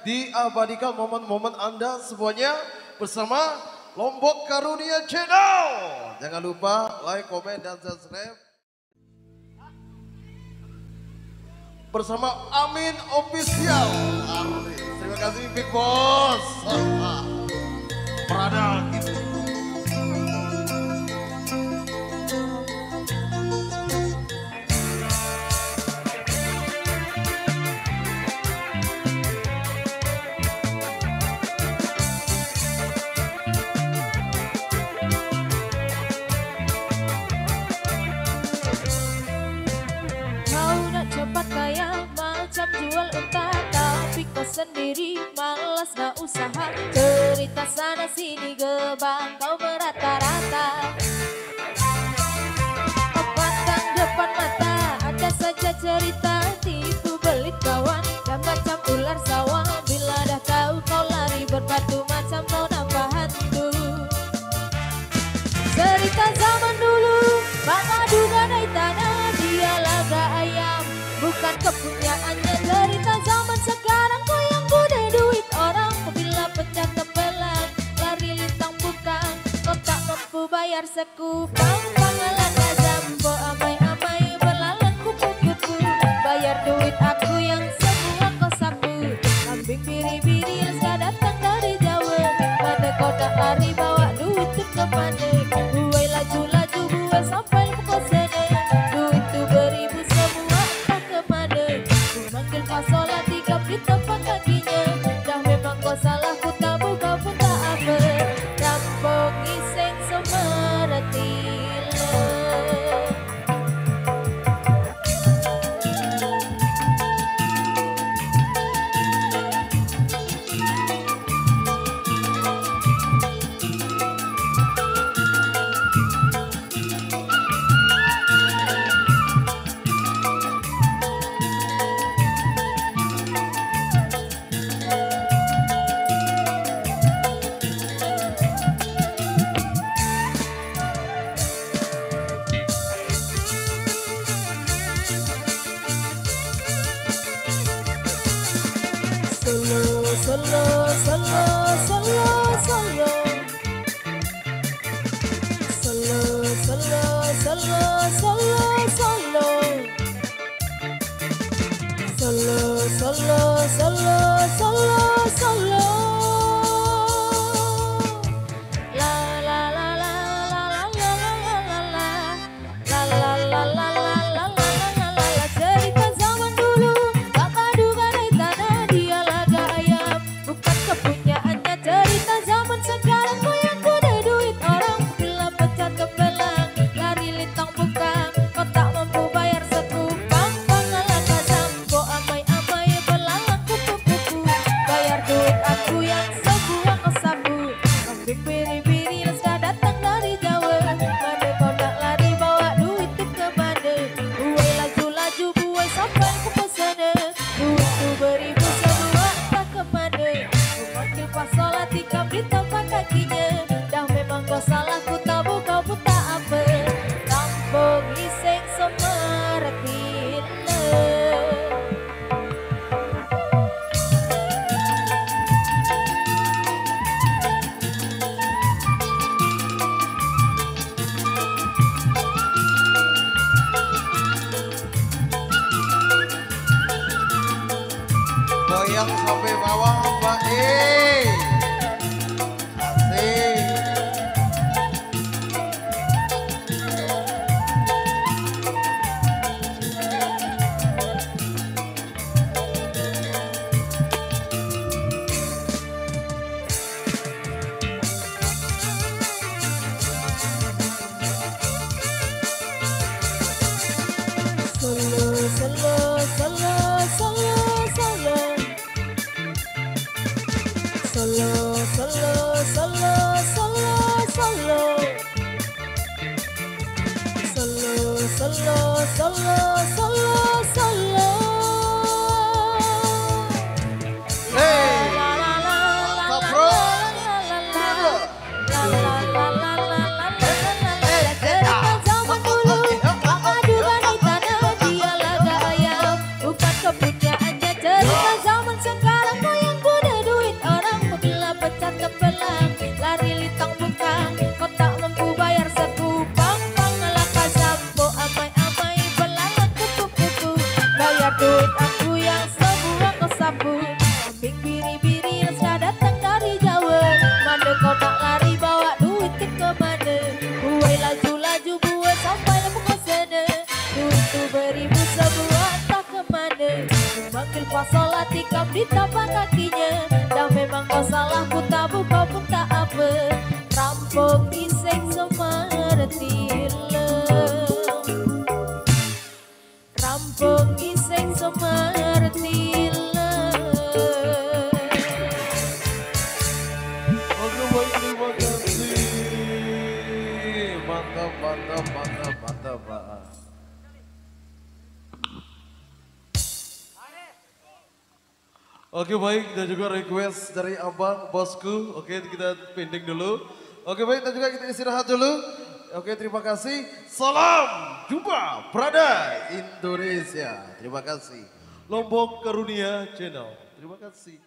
diabadikan momen-momen Anda semuanya bersama Lombok Karunia Channel. Jangan lupa like, komen, dan subscribe. Bersama Amin Official. Terima kasih Big Boss. Prada gitu. Jual unta tapi kau sendiri malas gak usaha. Cerita sana sini gebang kau merata-rata. Pandang depan mata ada saja cerita tipu belit kawan dan macam ular sawah. Bila dah tahu kau lari berbatu macam kau nampak hantu. Cerita zaman dulu Bang Adu gadai tanah dia laga ayam bukan kepunyaannya. Cerita zaman sekarang kau yang bude duit orang. Bila pecah tembelang lari lintang bukang. Kau tak mampu bayar sekupang. Pangalan jambo amai-amai berlalang kupu-kupu. Bayar duit aku yang semua kau sapu. Kambing biri-biri leska datang dari Jawa. Pada kau tak lari bawa duit tu kemana. Buai laju-laju buai sampai kau sana. Duit tu beribu semua tak kemana. Manggil pasola tiga di tempat kakinya. Dah memang kau salah ku tak buka pun tak apa. Rampong iseng semeretila. Goyang sampai bawah Mbak Asik. Cerita zaman sekarang kau yang di tapak kakinya. Dan memang kau salah ku tabu kau pun tak apa. Rampok iseng semertile. Rampok iseng semertile. Oke baik, terima kasih. Mantap, mantap, mantap, mantap, Pak. Oke baik, dan juga request dari abang, bosku. Oke kita pending dulu. Oke baik, dan juga kita istirahat dulu. Oke terima kasih. Salam jumpa Prada Indonesia. Terima kasih. Lombok Karunia Channel. Terima kasih.